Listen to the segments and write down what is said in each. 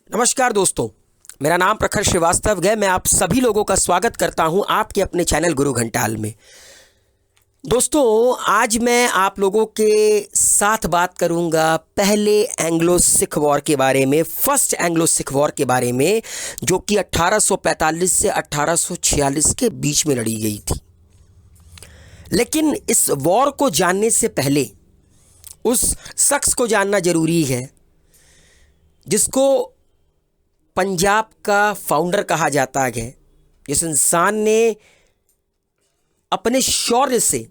नमस्कार दोस्तों, मेरा नाम प्रखर श्रीवास्तव है। मैं आप सभी लोगों का स्वागत करता हूं आपके अपने चैनल गुरु घंटाल में। दोस्तों, आज मैं आप लोगों के साथ बात करूंगा पहले एंग्लो सिख वॉर के बारे में, फर्स्ट एंग्लो सिख वॉर के बारे में, जो कि 1845 से 1846 के बीच में लड़ी गई थी। लेकिन इस वॉर को जानने से पहले उस शख्स को जानना जरूरी है जिसको पंजाब का फाउंडर कहा जाता है, जिस इंसान ने अपने शौर्य से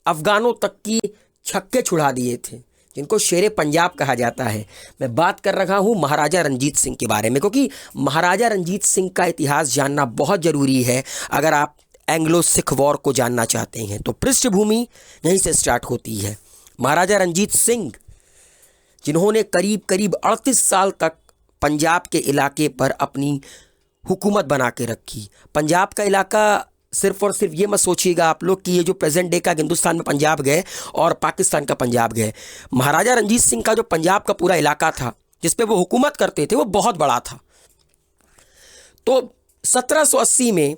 अफगानों तक की छक्के छुड़ा दिए थे, जिनको शेरे पंजाब कहा जाता है। मैं बात कर रहा हूं महाराजा रणजीत सिंह के बारे में, क्योंकि महाराजा रणजीत सिंह का इतिहास जानना बहुत ज़रूरी है अगर आप एंग्लो सिख वॉर को जानना चाहते हैं। तो पृष्ठभूमि यहीं से स्टार्ट होती है। महाराजा रणजीत सिंह, जिन्होंने करीब करीब 38 साल तक पंजाब के इलाके पर अपनी हुकूमत बना के रखी। पंजाब का इलाका सिर्फ और सिर्फ ये मत सोचिएगा आप लोग कि ये जो प्रेजेंट डे का हिंदुस्तान में पंजाब गए और पाकिस्तान का पंजाब गए। महाराजा रणजीत सिंह का जो पंजाब का पूरा इलाका था जिस पे वो हुकूमत करते थे, वो बहुत बड़ा था। तो 1780 में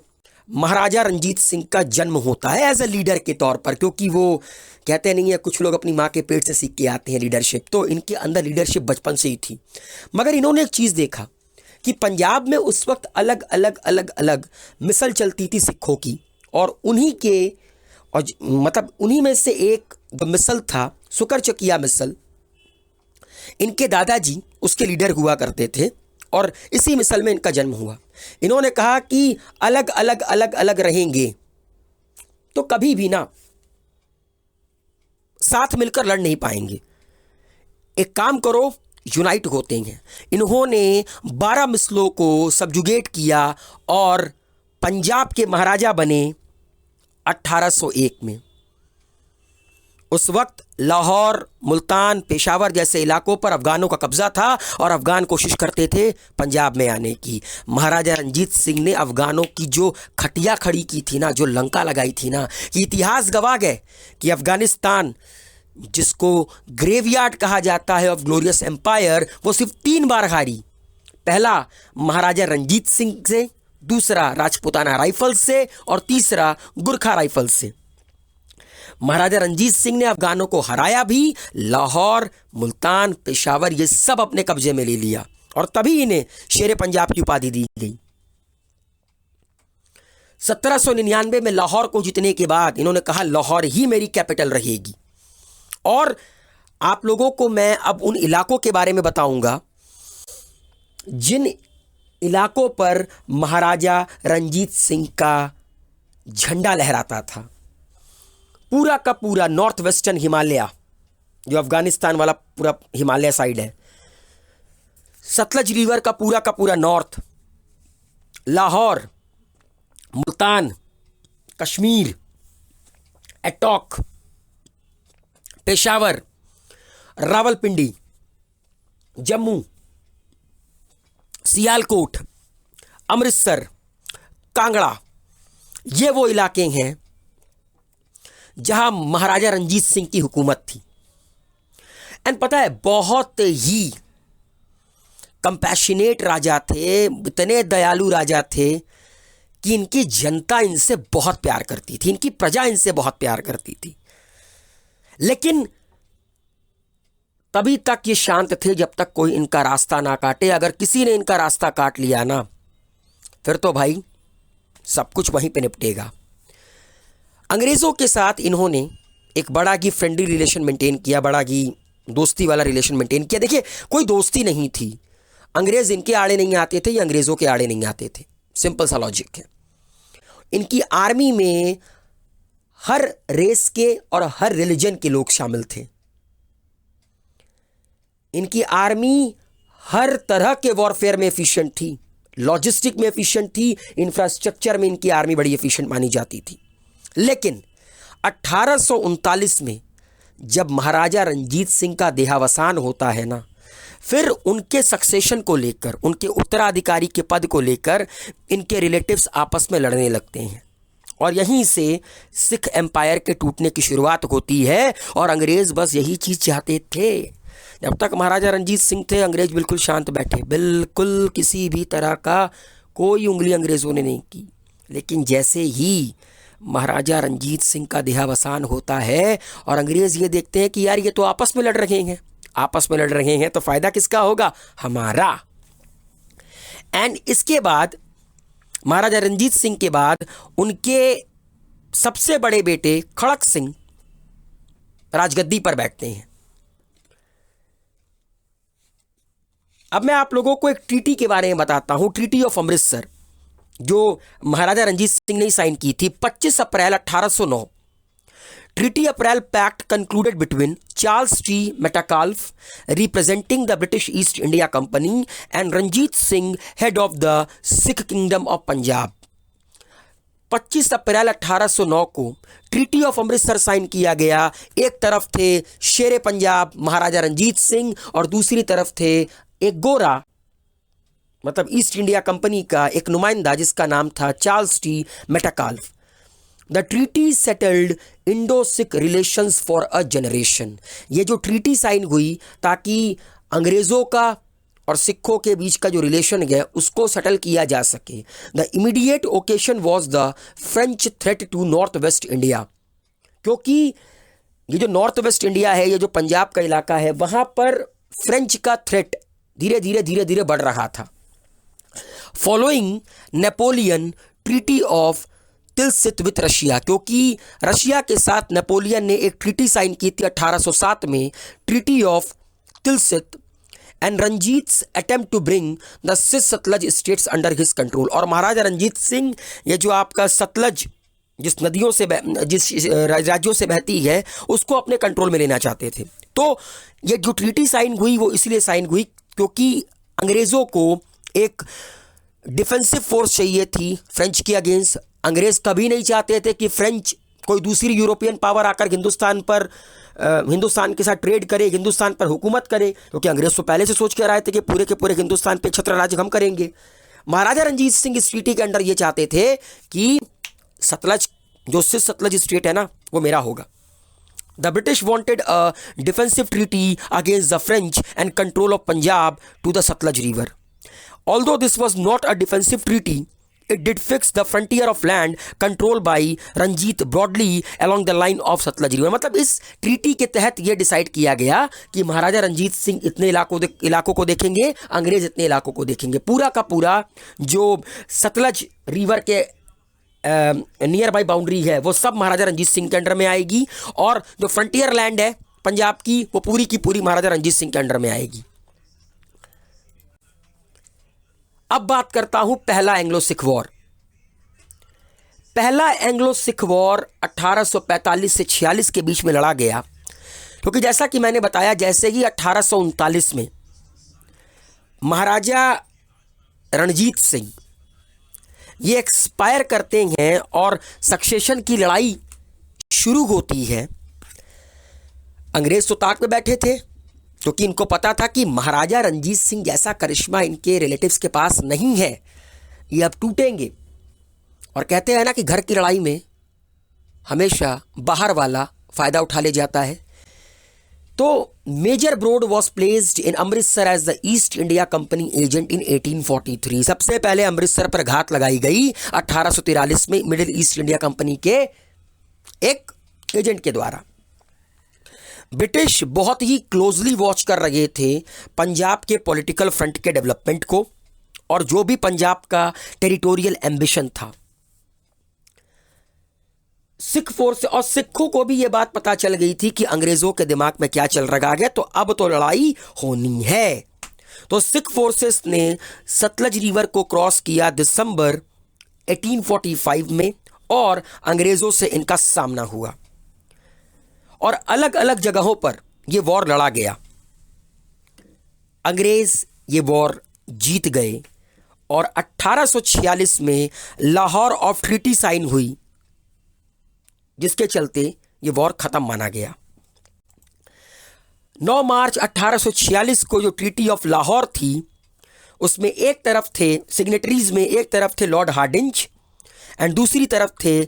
महाराजा रणजीत सिंह का जन्म होता है एज ए लीडर के तौर पर, क्योंकि वो कहते नहीं है कुछ लोग अपनी माँ के पेट से सीख के आते हैं लीडरशिप, तो इनके अंदर लीडरशिप बचपन से ही थी। मगर इन्होंने एक चीज़ देखा कि पंजाब में उस वक्त अलग अलग अलग अलग मिसल चलती थी सिखों की, और उन्हीं में से एक जो मिसल था सुकर चकिया मिसल, इनके दादाजी उसके लीडर हुआ करते थे और इसी मिसल में इनका जन्म हुआ। इन्होंने कहा कि अलग अलग अलग अलग रहेंगे तो कभी भी ना साथ मिलकर लड़ नहीं पाएंगे। एक काम करो, यूनाइट होते हैं। इन्होंने 12 मिसलों को सबजुगेट किया और पंजाब के महाराजा बने 1801 में। उस वक्त लाहौर, मुल्तान, पेशावर जैसे इलाकों पर अफगानों का कब्जा था और अफगान कोशिश करते थे पंजाब में आने की। महाराजा रणजीत सिंह ने अफगानों की जो खटिया खड़ी की थी ना, जो लंका लगाई थी ना, कि इतिहास गवाह है कि अफगानिस्तान, जिसको ग्रेवयार्ड कहा जाता है ऑफ ग्लोरियस एम्पायर, वो सिर्फ 3 बार हारी। पहला महाराजा रणजीत सिंह से, दूसरा राजपूताना राइफल से और तीसरा गुरखा राइफल से। महाराजा रणजीत सिंह ने अफगानों को हराया भी, लाहौर, मुल्तान, पेशावर ये सब अपने कब्जे में ले लिया, और तभी इन्हें शेरे पंजाब की उपाधि दी गई। 1799 में लाहौर को जीतने के बाद इन्होंने कहा लाहौर ही मेरी कैपिटल रहेगी। और आप लोगों को मैं अब उन इलाकों के बारे में बताऊंगा जिन इलाकों पर महाराजा रणजीत सिंह का झंडा लहराता था। पूरा का पूरा नॉर्थ वेस्टर्न हिमालय, जो अफगानिस्तान वाला पूरा हिमालय साइड है, सतलज रिवर का पूरा नॉर्थ, लाहौर, मुल्तान, कश्मीर, एटॉक, पेशावर, रावलपिंडी, जम्मू, सियालकोट, अमृतसर, कांगड़ा, ये वो इलाके हैं जहां महाराजा रणजीत सिंह की हुकूमत थी। एंड पता है, बहुत ही कंपैशनेट राजा थे, इतने दयालु राजा थे कि इनकी जनता इनसे बहुत प्यार करती थी, इनकी प्रजा इनसे बहुत प्यार करती थी। लेकिन तभी तक ये शांत थे जब तक कोई इनका रास्ता ना काटे। अगर किसी ने इनका रास्ता काट लिया ना, फिर तो भाई सब कुछ वहीं पे निपटेगा। अंग्रेज़ों के साथ इन्होंने एक बड़ा ही फ्रेंडली रिलेशन मेंटेन किया, बड़ा ही दोस्ती वाला रिलेशन मेंटेन किया। देखिए, कोई दोस्ती नहीं थी, अंग्रेज़ इनके आड़े नहीं आते थे, ये अंग्रेज़ों के आड़े नहीं आते थे। सिंपल सा लॉजिक है। इनकी आर्मी में हर रेस के और हर रिलीजन के लोग शामिल थे। इनकी आर्मी हर तरह के वॉरफेयर में एफिशिएंट थी, लॉजिस्टिक में एफिशिएंट थी, इंफ्रास्ट्रक्चर में इनकी आर्मी बड़ी एफिशिएंट मानी जाती थी। लेकिन 1839 में जब महाराजा रणजीत सिंह का देहावसान होता है ना, फिर उनके सक्सेशन को लेकर, उनके उत्तराधिकारी के पद को लेकर इनके रिलेटिव्स आपस में लड़ने लगते हैं। और यहीं से सिख एम्पायर के टूटने की शुरुआत होती है। और अंग्रेज़ बस यही चीज़ चाहते थे जब तक महाराजा रंजीत सिंह थे अंग्रेज बिल्कुल शांत बैठे, बिल्कुल किसी भी तरह का कोई उंगली अंग्रेज़ों ने नहीं की। लेकिन जैसे ही महाराजा रंजीत सिंह का देहावसान होता है और अंग्रेज़ ये देखते हैं कि यार ये तो आपस में लड़ रहे हैं, आपस में लड़ रहे हैं तो फ़ायदा किसका होगा? हमारा। एंड इसके बाद महाराजा रंजीत सिंह के बाद उनके सबसे बड़े बेटे खड़क सिंह राजगद्दी पर बैठते हैं। अब मैं आप लोगों को एक ट्रीटी के बारे में बताता हूं, ट्रीटी ऑफ अमृतसर, जो महाराजा रंजीत सिंह ने साइन की थी 25 अप्रैल 1809। Treaty April pact concluded between Charles T Metcalfe representing the British East India Company and Ranjit Singh head of the Sikh kingdom of Punjab. 25 अप्रैल 1809 को ट्रीटी ऑफ अमृतसर साइन किया गया। एक तरफ थे शेरे पंजाब महाराजा रंजीत सिंह और दूसरी तरफ थे एक गोरा, मतलब ईस्ट इंडिया कंपनी का एक नुमाइंदा जिसका नाम था Charles T Metcalfe. The treaty settled Indo Sikh relations for a generation. ये जो ट्रीटी साइन हुई ताकि अंग्रेज़ों का और सिखों के बीच का जो रिलेशन है उसको सेटल किया जा सके। The immediate occasion was the French threat to north west India, क्योंकि ये जो नॉर्थ वेस्ट इंडिया है, ये जो पंजाब का इलाका है, वहाँ पर फ्रेंच का थ्रेट धीरे धीरे बढ़ रहा था। Following Napoleon treaty of Tilsit with Russia, क्योंकि रशिया के साथ नेपोलियन ने एक ट्रीटी साइन की थी 1807 में, treaty of Tilsit, and Ranjit's attempt to bring the cis Sutlej states under his control. और महाराजा रंजीत सिंह ये जो आपका सतलज जिस नदियों से जिस राज्यों से बहती है उसको अपने कंट्रोल में लेना चाहते थे। तो ये जो ट्रीटी साइन हुई वो इसलिए साइन हुई क्योंकि अंग्रेज़ों को एक डिफेंसिव फोर्स चाहिए थी फ्रेंच के अगेंस्ट। अंग्रेज़ कभी नहीं चाहते थे कि फ्रेंच कोई दूसरी यूरोपियन पावर आकर हिंदुस्तान के साथ ट्रेड करे, हिंदुस्तान पर हुकूमत करे, क्योंकि अंग्रेज़ तो पहले से सोच के आए थे कि पूरे के पूरे हिंदुस्तान पे छत्र राज हम करेंगे। महाराजा रंजीत सिंह इस ट्रीटी के अंडर ये चाहते थे कि सतलज जो सिस सतलज स्टेट है ना वो मेरा होगा। The British wanted a defensive treaty against the French and control of Punjab to the Satluj River. Although this was not a defensive treaty, it did fix the frontier of land controlled by Ranjit broadly along the line of Satluj River. मतलब इस treaty के तहत यह decide किया गया कि महाराजा रंजीत सिंह इतने इलाकों को देखेंगे, अंग्रेज इतने इलाकों को देखेंगे। पूरा का पूरा जो सतलज रिवर के नियर बाई बाउंड्री है वो सब महाराजा रंजीत सिंह के अंडर में आएगी, और जो फ्रंटियर लैंड है पंजाब की वो पूरी की पूरी महाराजा रंजीत सिंह के अंडर में आएगी। अब बात करता हूं पहला एंग्लो सिख वॉर। पहला एंग्लो सिख वॉर 1845 से 46 के बीच में लड़ा गया, क्योंकि जैसा कि मैंने बताया, जैसे ही 1839 में महाराजा रणजीत सिंह ये एक्सपायर करते हैं और सक्सेशन की लड़ाई शुरू होती है, अंग्रेज तो ताक में बैठे थे क्योंकि इनको पता था कि महाराजा रंजीत सिंह जैसा करिश्मा इनके रिलेटिव्स के पास नहीं है, ये अब टूटेंगे। और कहते हैं ना कि घर की लड़ाई में हमेशा बाहर वाला फ़ायदा उठा ले जाता है। तो major Broad was placed in Amritsar as the East India Company agent in 1843। सबसे पहले अमृतसर पर घात लगाई गई 1843 में मिडिल ईस्ट इंडिया कंपनी के एक एजेंट के द्वारा। ब्रिटिश बहुत ही क्लोजली वॉच कर रहे थे पंजाब के पॉलिटिकल फ्रंट के डेवलपमेंट को और जो भी पंजाब का टेरिटोरियल एम्बिशन था। सिख फोर्स और सिखों को भी यह बात पता चल गई थी कि अंग्रेजों के दिमाग में क्या चल रहा है, तो अब तो लड़ाई होनी है। तो सिख फोर्सेस ने सतलज रिवर को क्रॉस किया दिसंबर 1845 में और अंग्रेजों से इनका सामना हुआ और अलग अलग जगहों पर यह वॉर लड़ा गया। अंग्रेज ये वॉर जीत गए और 1846 में लाहौर ऑफ ट्रीटी साइन हुई, जिसके चलते ये वॉर खत्म माना गया। 9 मार्च 1846 को जो ट्रीटी ऑफ लाहौर थी उसमें एक तरफ थे सिग्नेटरीज में, एक तरफ थे लॉर्ड हार्डिंज एंड दूसरी तरफ थे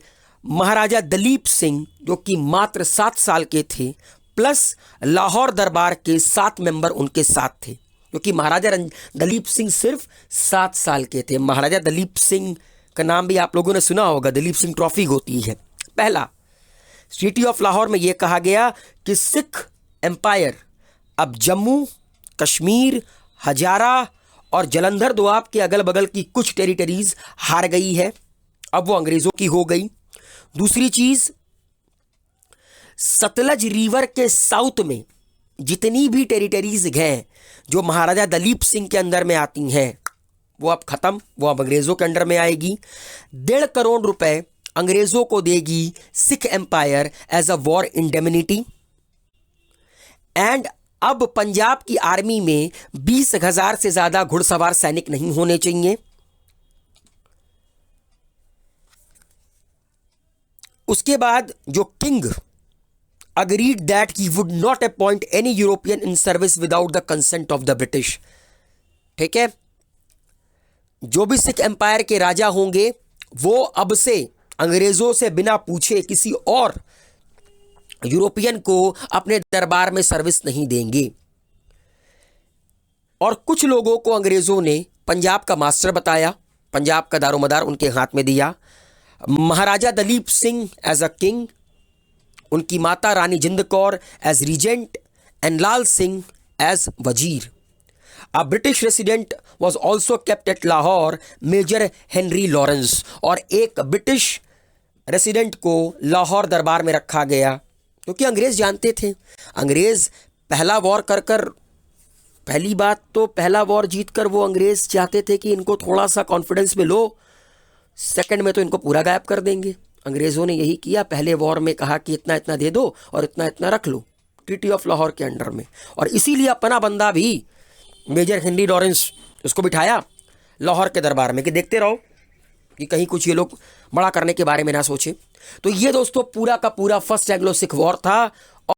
महाराजा दलीप सिंह जो कि मात्र 7 साल के थे, प्लस लाहौर दरबार के 7 मेंबर उनके साथ थे, क्योंकि महाराजा दलीप सिंह सिर्फ 7 साल के थे। महाराजा दलीप सिंह का नाम भी आप लोगों ने सुना होगा, दलीप सिंह ट्रॉफी होती है। पहला, ट्रीटी ऑफ लाहौर में यह कहा गया कि सिख एम्पायर अब जम्मू, कश्मीर, हजारा और जलंधर दोआब के अगल बगल की कुछ टेरिटरीज हार गई है, अब वो अंग्रेजों की हो गई। दूसरी चीज, सतलज रिवर के साउथ में जितनी भी टेरिटरीज हैं जो महाराजा दलीप सिंह के अंदर में आती हैं, वो अब खत्म, वो अब अंग्रेजों के अंडर में आएगी। 1.5 करोड़ रुपए अंग्रेजों को देगी Sikh empire as a war indemnity. And अब पंजाब की आर्मी में 20,000 से ज्यादा घुड़सवार सैनिक नहीं होने चाहिए। उसके बाद जो king agreed that he would not appoint any European in service without the consent of the British। ठीक है, जो भी सिख एम्पायर के राजा होंगे वो अब से अंग्रेजों से बिना पूछे किसी और यूरोपियन को अपने दरबार में सर्विस नहीं देंगे। और कुछ लोगों को अंग्रेजों ने पंजाब का मास्टर बताया, पंजाब का दारोमदार उनके हाथ में दिया। Maharaja Duleep Singh as a king, उनकी माता Rani Jind Kaur as regent and Lal Singh as wazir. A British resident was also kept at Lahore, Major Henry Lawrence, और एक ब्रिटिश रेसिडेंट को लाहौर दरबार में रखा गया, क्योंकि अंग्रेज जानते थे, अंग्रेज पहला वॉर कर पहली बात तो पहला वॉर जीतकर वो अंग्रेज चाहते थे कि इनको थोड़ा सा कॉन्फिडेंस में लो, सेकंड में तो इनको पूरा गायब कर देंगे। अंग्रेजों ने यही किया, पहले वॉर में कहा कि इतना इतना दे दो और इतना इतना रख लो ट्रीटी ऑफ लाहौर के अंडर में, और इसीलिए अपना बंदा भी मेजर हेनरी लॉरेंस उसको बिठाया लाहौर के दरबार में कि देखते रहो कि कहीं कुछ ये लोग बड़ा करने के बारे में ना सोचे। तो ये दोस्तों पूरा का पूरा फर्स्ट एंग्लो सिख वॉर था,